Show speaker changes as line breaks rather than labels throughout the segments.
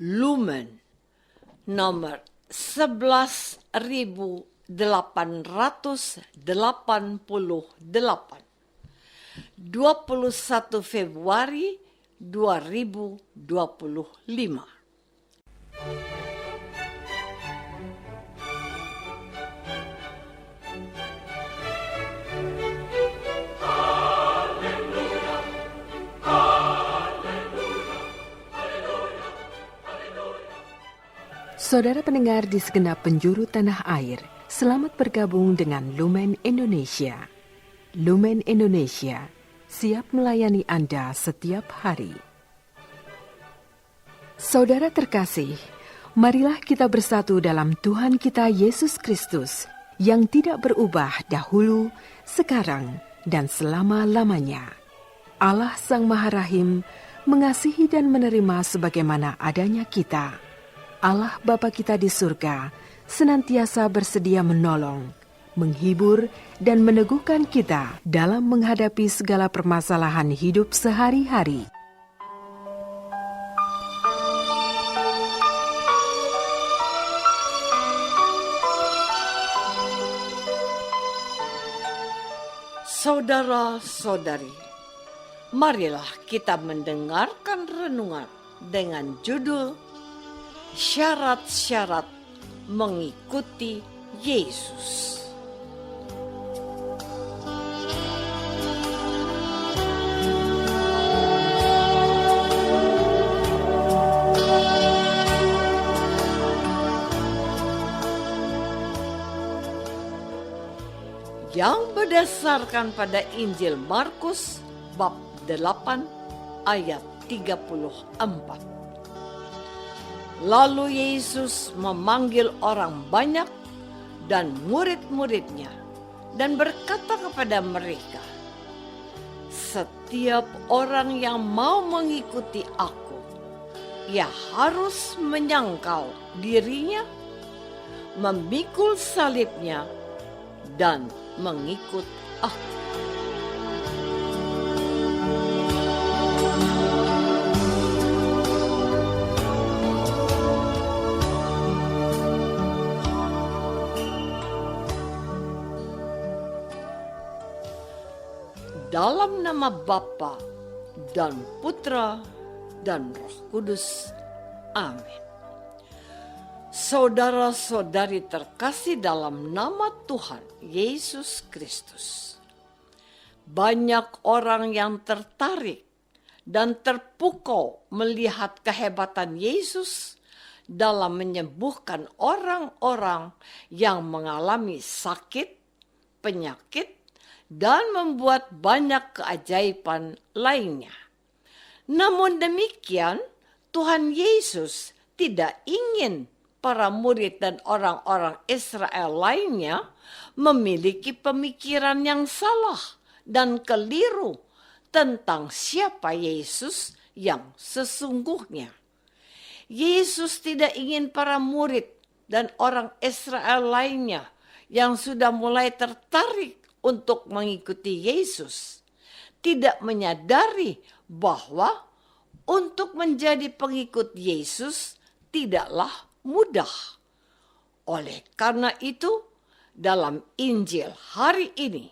Lumen nomor 11.888, 21 Februari 2025.
Saudara pendengar di segenap penjuru tanah air, selamat bergabung dengan Lumen Indonesia. Lumen Indonesia siap melayani Anda setiap hari. Saudara terkasih, marilah kita bersatu dalam Tuhan kita Yesus Kristus yang tidak berubah dahulu, sekarang, dan selama-lamanya. Allah Sang Maha Rahim mengasihi dan menerima sebagaimana adanya kita. Allah Bapa kita di surga senantiasa bersedia menolong, menghibur, dan meneguhkan kita dalam menghadapi segala permasalahan hidup sehari-hari.
Saudara-saudari, marilah kita mendengarkan renungan dengan judul Syarat-syarat mengikuti Yesus. Yang berdasarkan pada Injil Markus bab 8 ayat 34. Lalu Yesus memanggil orang banyak dan murid-muridnya dan berkata kepada mereka, "Setiap orang yang mau mengikuti aku, ia harus menyangkal dirinya, memikul salibnya, dan mengikut aku." Dalam nama Bapa dan Putra dan Roh Kudus. Amin. Saudara-saudari terkasih dalam nama Tuhan Yesus Kristus. Banyak orang yang tertarik dan terpukau melihat kehebatan Yesus dalam menyembuhkan orang-orang yang mengalami sakit, penyakit, dan membuat banyak keajaiban lainnya. Namun demikian, Tuhan Yesus tidak ingin para murid dan orang-orang Israel lainnya memiliki pemikiran yang salah dan keliru tentang siapa Yesus yang sesungguhnya. Yesus tidak ingin para murid dan orang Israel lainnya yang sudah mulai tertarik untuk mengikuti Yesus tidak menyadari bahwa untuk menjadi pengikut Yesus tidaklah mudah. Oleh karena itu, dalam Injil hari ini,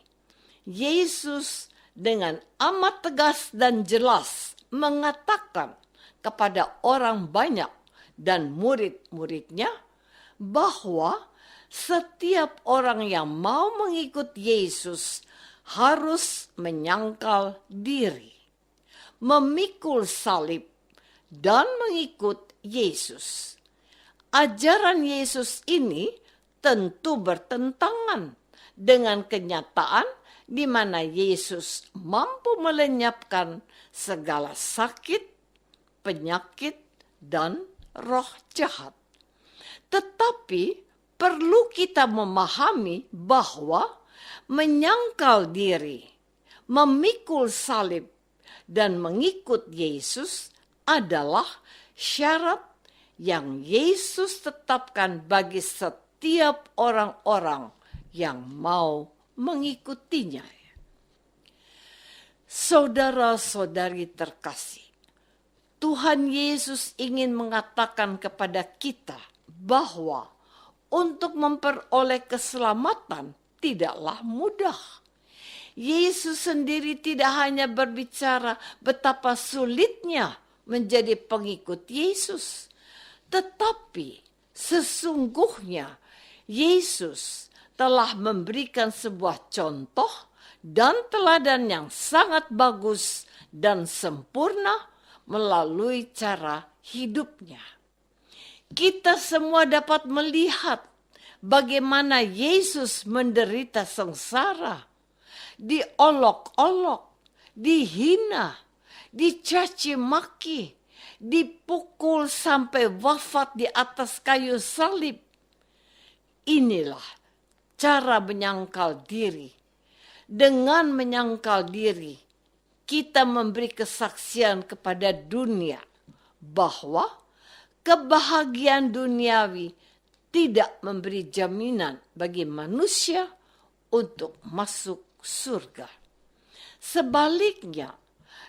Yesus dengan amat tegas dan jelas mengatakan kepada orang banyak dan murid-muridnya bahwa setiap orang yang mau mengikut Yesus harus menyangkal diri, memikul salib, dan mengikut Yesus. Ajaran Yesus ini tentu bertentangan dengan kenyataan di mana Yesus mampu melenyapkan segala sakit, penyakit, dan roh jahat. Tetapi perlu kita memahami bahwa menyangkal diri, memikul salib, dan mengikut Yesus adalah syarat yang Yesus tetapkan bagi setiap orang-orang yang mau Tuhan Yesus ingin mengatakan kepada kita bahwa untuk memperoleh keselamatan tidaklah mudah. Yesus sendiri tidak hanya berbicara betapa sulitnya menjadi pengikut Yesus, tetapi sesungguhnya Yesus telah memberikan sebuah contoh dan teladan yang sangat bagus dan sempurna melalui cara hidupnya. Kita semua dapat melihat bagaimana Yesus menderita sengsara, diolok-olok, dihina, dicaci maki, dipukul sampai wafat di atas kayu salib. Inilah cara menyangkal diri. Dengan menyangkal diri, kita memberi kesaksian kepada dunia bahwa kebahagiaan duniawi tidak memberi jaminan bagi manusia untuk masuk surga. Sebaliknya,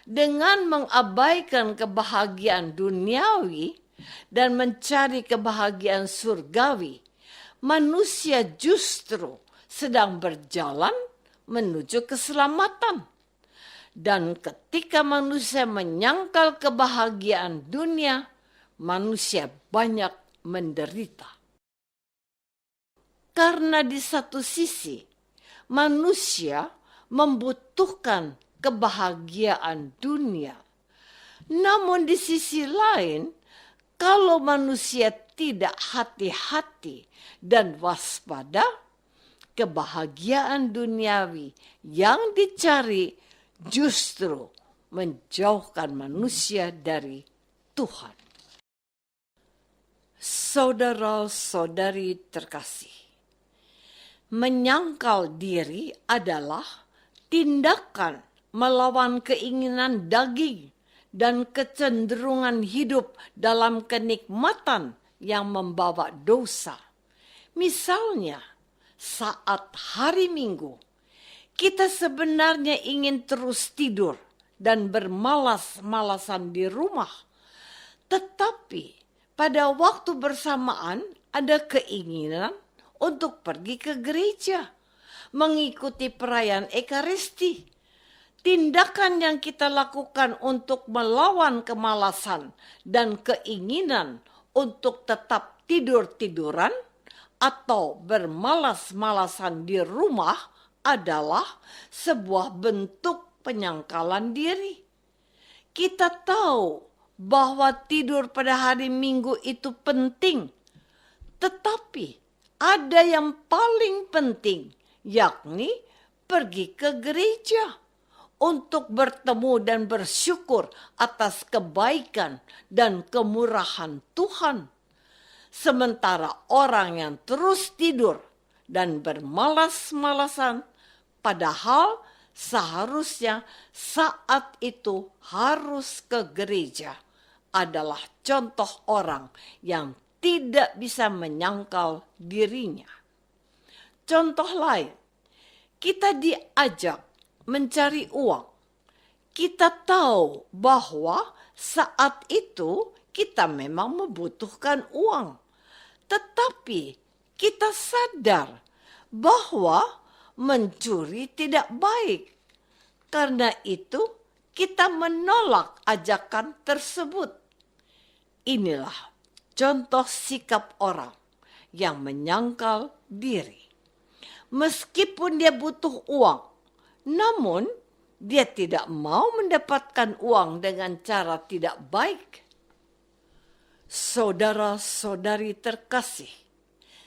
dengan mengabaikan kebahagiaan duniawi dan mencari kebahagiaan surgawi, manusia justru sedang berjalan menuju keselamatan. Dan ketika manusia menyangkal kebahagiaan dunia, manusia banyak menderita. Karena di satu sisi, manusia membutuhkan kebahagiaan dunia. Namun di sisi lain, kalau manusia tidak hati-hati dan waspada, kebahagiaan duniawi yang dicari justru menjauhkan manusia dari Tuhan. Saudara-saudari terkasih, menyangkal diri adalah tindakan melawan keinginan daging dan kecenderungan hidup dalam kenikmatan yang membawa dosa. Misalnya, saat hari Minggu, kita sebenarnya ingin terus tidur dan bermalas-malasan di rumah. Tetapi pada waktu bersamaan ada keinginan untuk pergi ke gereja, mengikuti perayaan Ekaristi. Tindakan yang kita lakukan untuk melawan kemalasan dan keinginan untuk tetap tidur-tiduran atau bermalas-malasan di rumah adalah sebuah bentuk penyangkalan diri. Kita tahu bahwa tidur pada hari Minggu itu penting, tetapi ada yang paling penting, yakni pergi ke gereja untuk bertemu dan bersyukur atas kebaikan dan kemurahan Tuhan. Sementara orang yang terus tidur dan bermalas-malasan, padahal seharusnya saat itu harus ke gereja, adalah contoh orang yang tidak bisa menyangkal dirinya. Contoh lain, kita diajak mencari uang. Kita tahu bahwa saat itu kita memang membutuhkan uang. Tetapi kita sadar bahwa mencuri tidak baik. Karena itu kita menolak ajakan tersebut. Inilah contoh sikap orang yang menyangkal diri. Meskipun dia butuh uang, namun dia tidak mau mendapatkan uang dengan cara tidak baik. Saudara-saudari terkasih,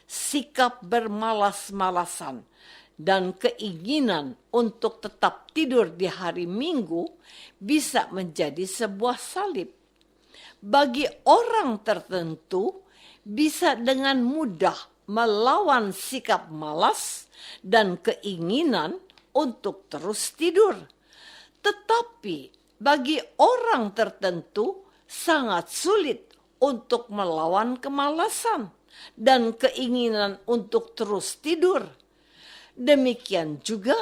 sikap bermalas-malasan dan keinginan untuk tetap tidur di hari Minggu bisa menjadi sebuah salib. Bagi orang tertentu bisa dengan mudah melawan sikap malas dan keinginan untuk terus tidur. Tetapi bagi orang tertentu sangat sulit untuk melawan kemalasan dan keinginan untuk terus tidur. Demikian juga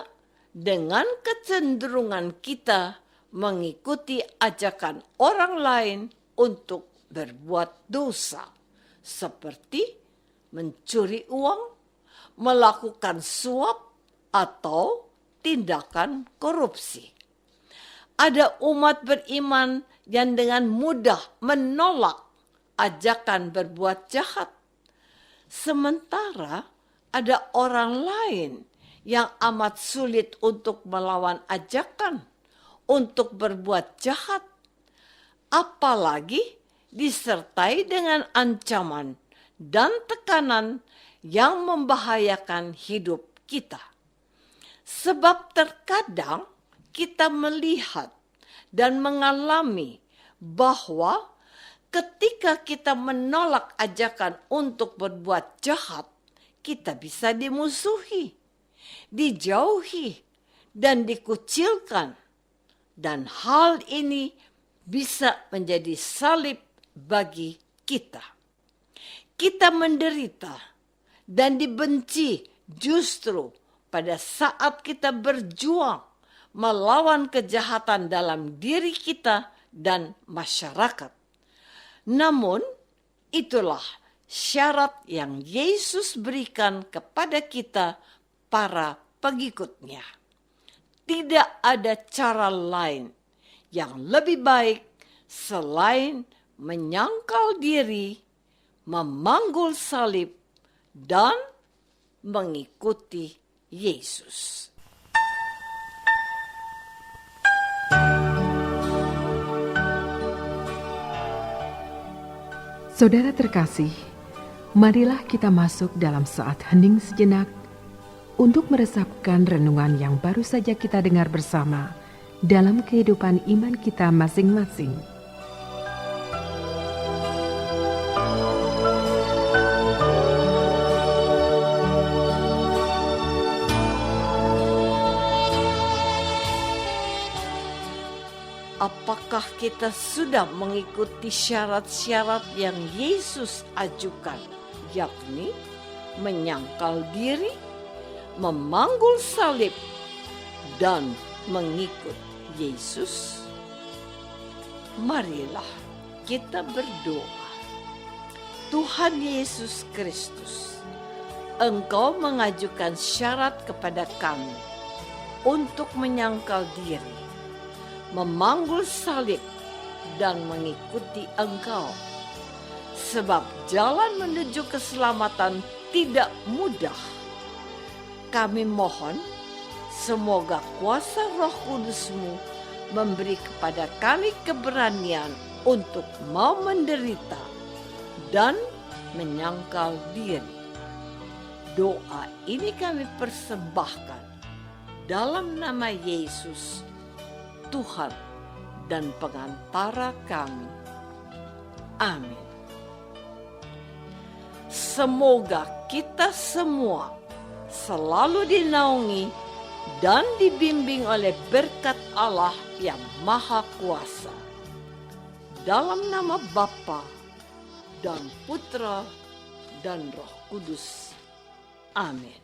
dengan kecenderungan kita mengikuti ajakan orang lain untuk berbuat dosa, seperti mencuri uang, melakukan suap, atau tindakan korupsi. Ada umat beriman yang dengan mudah menolak ajakan berbuat jahat. Sementara ada orang lain yang amat sulit untuk melawan ajakan untuk berbuat jahat, apalagi disertai dengan ancaman dan tekanan yang membahayakan hidup kita. Sebab terkadang kita melihat dan mengalami bahwa ketika kita menolak ajakan untuk berbuat jahat, kita bisa dimusuhi, dijauhi, dan dikucilkan. Dan hal ini bisa menjadi salib bagi kita. Kita menderita dan dibenci justru pada saat kita berjuang melawan kejahatan dalam diri kita dan masyarakat. Namun, itulah syarat yang Yesus berikan kepada kita, para pengikutnya. Tidak ada cara lain yang lebih baik selain menyangkal diri, memanggul salib, dan mengikuti Yesus.
Saudara terkasih, marilah kita masuk dalam saat hening sejenak untuk meresapkan renungan yang baru saja kita dengar bersama dalam kehidupan iman kita masing-masing.
Apakah kita sudah mengikuti syarat-syarat yang Yesus ajukan, yakni menyangkal diri, memanggul salib, dan mengikut Yesus? Marilah kita berdoa. Tuhan Yesus Kristus, Engkau mengajukan syarat kepada kami untuk menyangkal diri, memanggul salib, dan mengikuti Engkau. Sebab jalan menuju keselamatan tidak mudah. Kami mohon, semoga kuasa Roh Kudus-Mu memberi kepada kami keberanian untuk mau menderita dan menyangkal diri. Doa ini kami persembahkan dalam nama Yesus, Tuhan dan pengantara kami. Amin. Semoga kita semua selalu dinaungi dan dibimbing oleh berkat Allah yang Maha Kuasa. Dalam nama Bapa dan Putra dan Roh Kudus. Amin.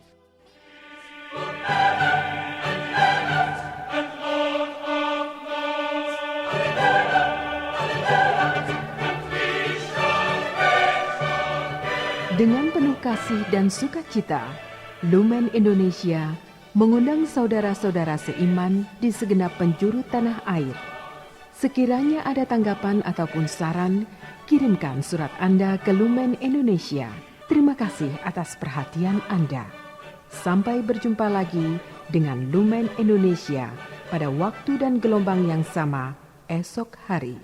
Dengan penuh kasih dan sukacita, Lumen Indonesia mengundang saudara-saudara seiman di segenap penjuru tanah air. Sekiranya ada tanggapan ataupun saran, kirimkan surat Anda ke Lumen Indonesia. Terima kasih atas perhatian Anda. Sampai berjumpa lagi dengan Lumen Indonesia pada waktu dan gelombang yang sama esok hari.